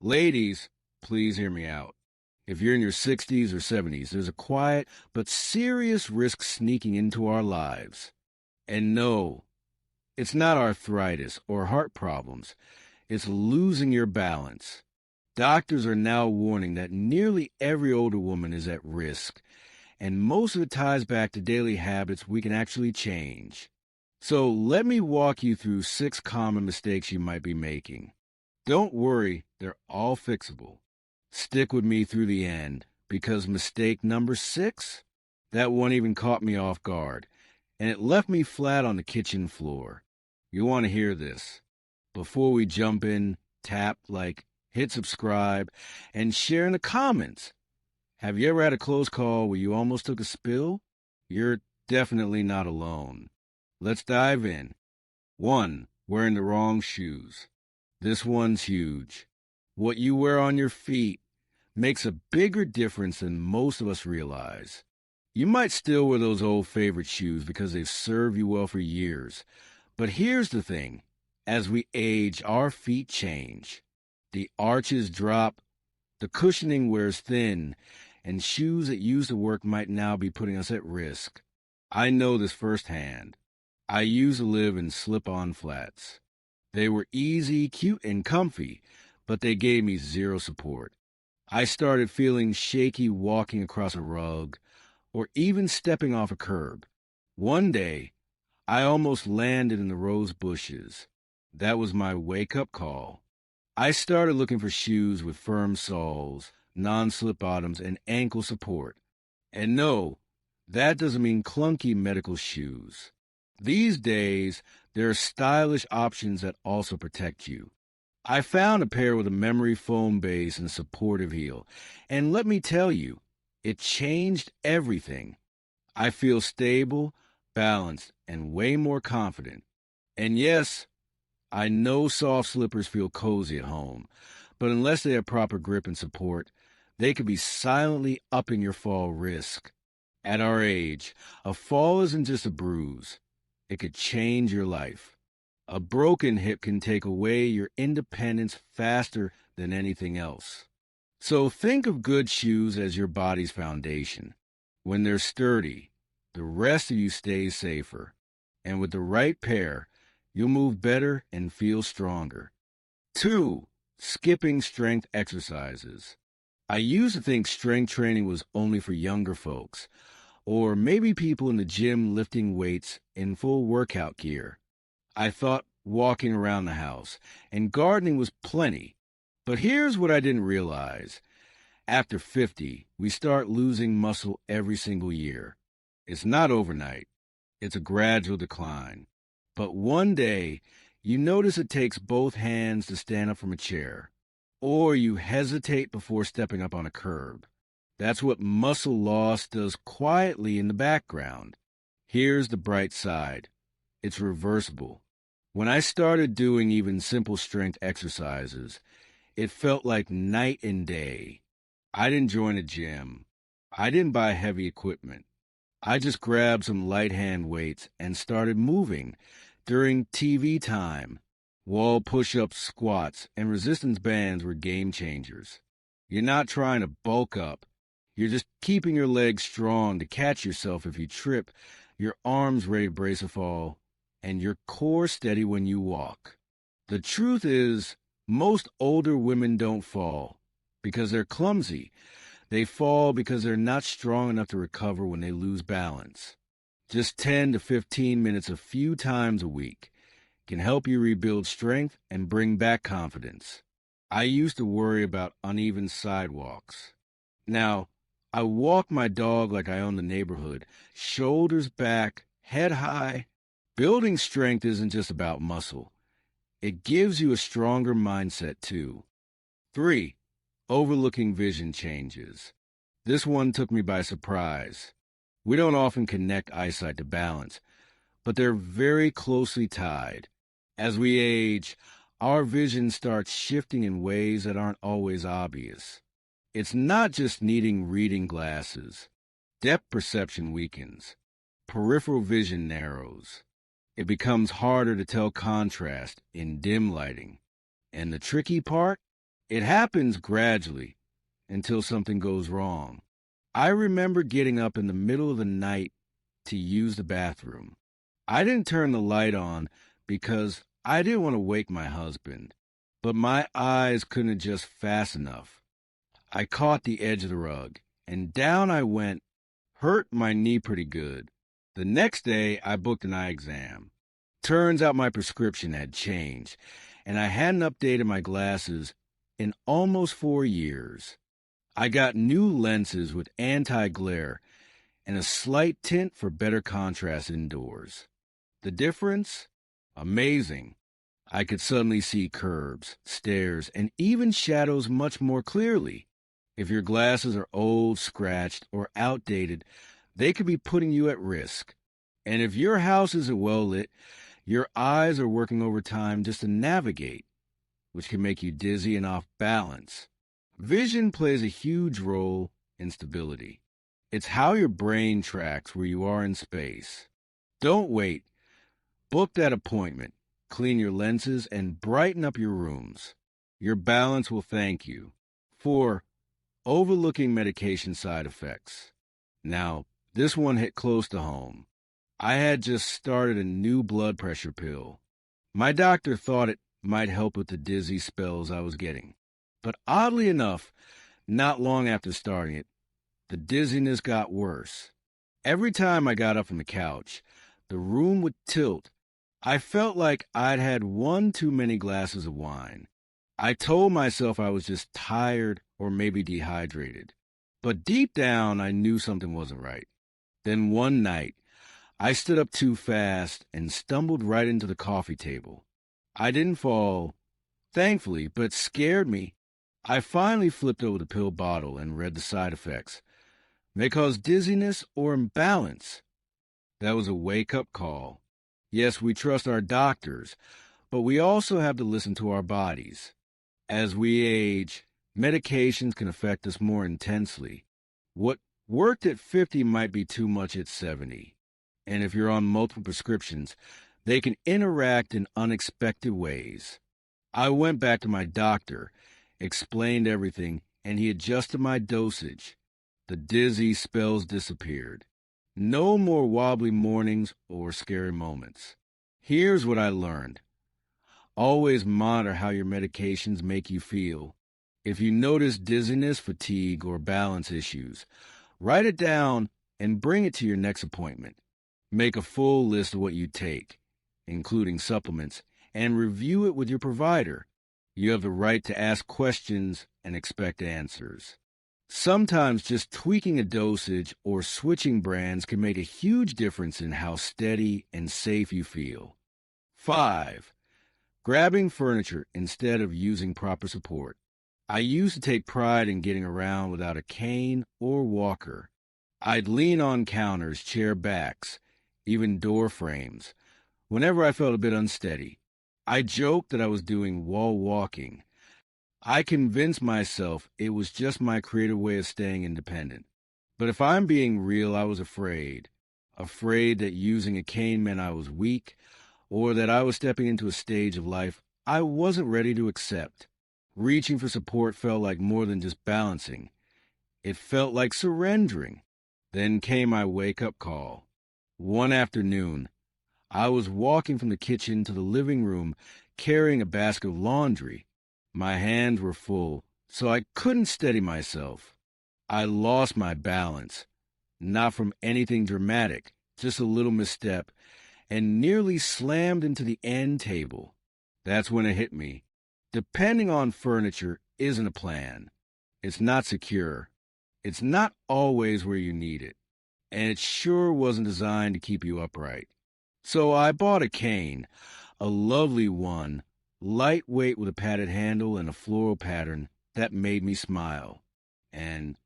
Ladies, please hear me out. If you're in your 60s or 70s, there's a quiet but serious risk sneaking into our lives. And no, it's not arthritis or heart problems. It's losing your balance. Doctors are now warning that nearly every older woman is at risk, and most of it ties back to daily habits we can actually change. So let me walk you through 6 common mistakes you might be making. Don't worry, they're all fixable. Stick with me through the end, because mistake number 6, that one even caught me off guard, and it left me flat on the kitchen floor. You want to hear this. Before we jump in, tap like, hit subscribe, and share in the comments. Have you ever had a close call where you almost took a spill? You're definitely not alone. Let's dive in. 1. Wearing the wrong shoes. This one's huge. What you wear on your feet makes a bigger difference than most of us realize. You might still wear those old favorite shoes because they've served you well for years. But here's the thing. As we age, our feet change. The arches drop, the cushioning wears thin, and shoes that used to work might now be putting us at risk. I know this firsthand. I used to live in slip-on flats. They were easy, cute, and comfy, but they gave me zero support. I started feeling shaky walking across a rug or even stepping off a curb. One day, I almost landed in the rose bushes. That was my wake-up call. I started looking for shoes with firm soles, non-slip bottoms, and ankle support. And no, that doesn't mean clunky medical shoes. These days, there are stylish options that also protect you. I found a pair with a memory foam base and supportive heel, and let me tell you, it changed everything. I feel stable, balanced, and way more confident. And yes, I know soft slippers feel cozy at home, but unless they have proper grip and support, they could be silently upping your fall risk. At our age, a fall isn't just a bruise. It could change your life. A broken hip can take away your independence faster than anything else. So think of good shoes as your body's foundation. When they're sturdy, the rest of you stays safer. And with the right pair, you'll move better and feel stronger. 2. Skipping strength exercises. I used to think strength training was only for younger folks, or maybe people in the gym lifting weights in full workout gear. I thought walking around the house and gardening was plenty. But here's what I didn't realize. After 50, we start losing muscle every single year. It's not overnight. It's a gradual decline. But one day, you notice it takes both hands to stand up from a chair, or you hesitate before stepping up on a curb. That's what muscle loss does quietly in the background. Here's the bright side. It's reversible. When I started doing even simple strength exercises, it felt like night and day. I didn't join a gym. I didn't buy heavy equipment. I just grabbed some light hand weights and started moving during TV time. Wall push-ups, squats, and resistance bands were game changers. You're not trying to bulk up. You're just keeping your legs strong to catch yourself if you trip, your arms ready to brace a fall, and your core steady when you walk. The truth is, most older women don't fall because they're clumsy. They fall because they're not strong enough to recover when they lose balance. Just 10 to 15 minutes a few times a week can help you rebuild strength and bring back confidence. I used to worry about uneven sidewalks. Now, I walk my dog like I own the neighborhood, shoulders back, head high. Building strength isn't just about muscle. It gives you a stronger mindset, too. 3. Overlooking vision changes. This one took me by surprise. We don't often connect eyesight to balance, but they're very closely tied. As we age, our vision starts shifting in ways that aren't always obvious. It's not just needing reading glasses. Depth perception weakens. Peripheral vision narrows. It becomes harder to tell contrast in dim lighting. And the tricky part? It happens gradually until something goes wrong. I remember getting up in the middle of the night to use the bathroom. I didn't turn the light on because I didn't want to wake my husband, but my eyes couldn't adjust fast enough. I caught the edge of the rug, and down I went, hurt my knee pretty good. The next day, I booked an eye exam. Turns out my prescription had changed, and I hadn't updated my glasses in almost 4 years. I got new lenses with anti-glare and a slight tint for better contrast indoors. The difference? Amazing. I could suddenly see curbs, stairs, and even shadows much more clearly. If your glasses are old, scratched, or outdated, they could be putting you at risk. And if your house isn't well lit, your eyes are working overtime just to navigate, which can make you dizzy and off balance. Vision plays a huge role in stability. It's how your brain tracks where you are in space. Don't wait. Book that appointment, clean your lenses, and brighten up your rooms. Your balance will thank you. 4. Overlooking medication side effects. Now, this one hit close to home. I had just started a new blood pressure pill. My doctor thought it might help with the dizzy spells I was getting. But oddly enough, not long after starting it, the dizziness got worse. Every time I got up from the couch, the room would tilt. I felt like I'd had one too many glasses of wine. I told myself I was just tired or maybe dehydrated. But deep down, I knew something wasn't right. Then one night, I stood up too fast and stumbled right into the coffee table. I didn't fall, thankfully, but it scared me. I finally flipped over the pill bottle and read the side effects. May cause dizziness or imbalance. That was a wake-up call. Yes, we trust our doctors, but we also have to listen to our bodies. As we age, medications can affect us more intensely. What worked at 50 might be too much at 70. And if you're on multiple prescriptions, they can interact in unexpected ways. I went back to my doctor, explained everything, and he adjusted my dosage. The dizzy spells disappeared. No more wobbly mornings or scary moments. Here's what I learned. Always monitor how your medications make you feel. If you notice dizziness, fatigue, or balance issues, write it down and bring it to your next appointment. Make a full list of what you take, including supplements, and review it with your provider. You have the right to ask questions and expect answers. Sometimes just tweaking a dosage or switching brands can make a huge difference in how steady and safe you feel. 5. Grabbing furniture instead of using proper support. I used to take pride in getting around without a cane or walker. I'd lean on counters, chair backs, even door frames, whenever I felt a bit unsteady. I joked that I was doing wall walking. I convinced myself it was just my creative way of staying independent. But if I'm being real, I was afraid. Afraid that using a cane meant I was weak, or that I was stepping into a stage of life I wasn't ready to accept. Reaching for support felt like more than just balancing. It felt like surrendering. Then came my wake-up call. One afternoon, I was walking from the kitchen to the living room carrying a basket of laundry. My hands were full, so I couldn't steady myself. I lost my balance, not from anything dramatic, just a little misstep, and nearly slammed into the end table. That's when it hit me. Depending on furniture isn't a plan. It's not secure. It's not always where you need it. And it sure wasn't designed to keep you upright. So I bought a cane, a lovely one, lightweight with a padded handle and a floral pattern that made me smile. And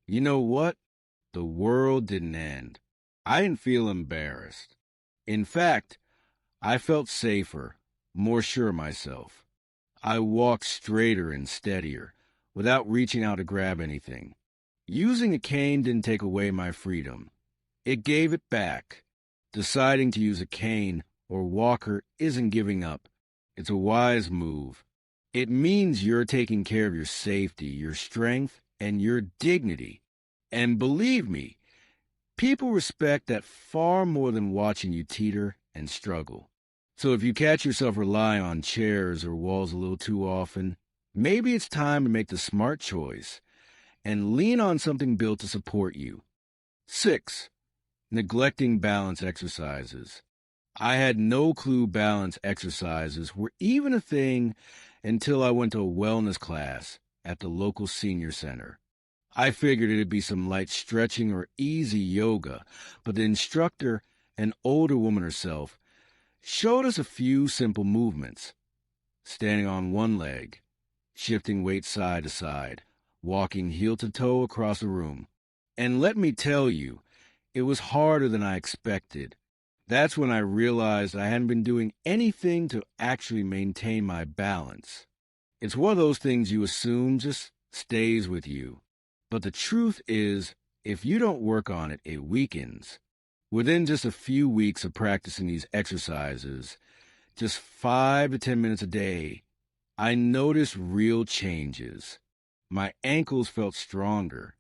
you know what? The world didn't end. I didn't feel embarrassed. In fact, I felt safer, more sure of myself. I walked straighter and steadier, without reaching out to grab anything. Using a cane didn't take away my freedom. It gave it back. Deciding to use a cane or walker isn't giving up. It's a wise move. It means you're taking care of your safety, your strength, and your dignity. And believe me, people respect that far more than watching you teeter and struggle. So if you catch yourself relying on chairs or walls a little too often, maybe it's time to make the smart choice and lean on something built to support you. 6. Neglecting balance exercises. I had no clue balance exercises were even a thing until I went to a wellness class at the local senior center. I figured it'd be some light stretching or easy yoga, but the instructor, an older woman herself, showed us a few simple movements. Standing on one leg, shifting weight side to side, walking heel to toe across the room. And let me tell you, it was harder than I expected. That's when I realized I hadn't been doing anything to actually maintain my balance. It's one of those things you assume just stays with you. But the truth is, if you don't work on it, it weakens. Within just a few weeks of practicing these exercises, just 5 to 10 minutes a day, I noticed real changes. My ankles felt stronger.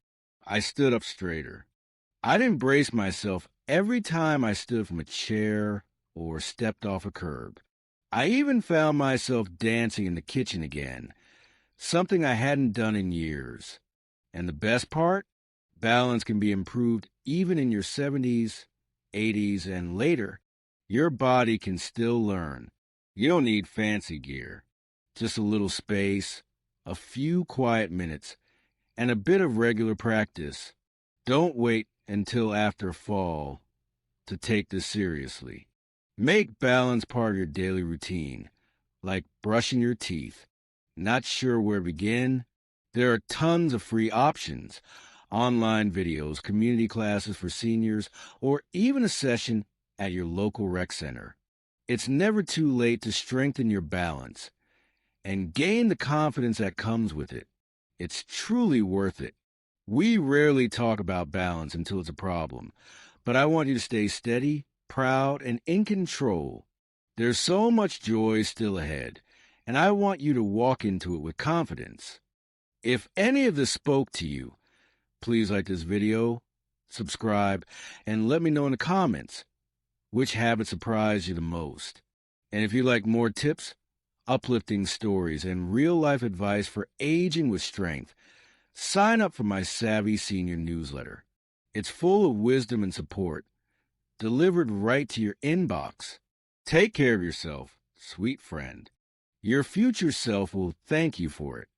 I stood up straighter. I'd embrace myself every time I stood from a chair or stepped off a curb. I even found myself dancing in the kitchen again, something I hadn't done in years. And the best part? Balance can be improved even in your 70s, 80s, and later. Your body can still learn. You don't need fancy gear. Just a little space, a few quiet minutes, and a bit of regular practice. Don't wait until after a fall to take this seriously. Make balance part of your daily routine, like brushing your teeth. Not sure where to begin? There are tons of free options. Online videos, community classes for seniors, or even a session at your local rec center. It's never too late to strengthen your balance and gain the confidence that comes with it. It's truly worth it. We rarely talk about balance until it's a problem, but I want you to stay steady, proud, and in control. There's so much joy still ahead, and I want you to walk into it with confidence. If any of this spoke to you, please like this video, subscribe, and let me know in the comments which habit surprised you the most. And if you like more tips, uplifting stories, and real-life advice for aging with strength, sign up for my Savvy Senior newsletter. It's full of wisdom and support, delivered right to your inbox. Take care of yourself, sweet friend. Your future self will thank you for it.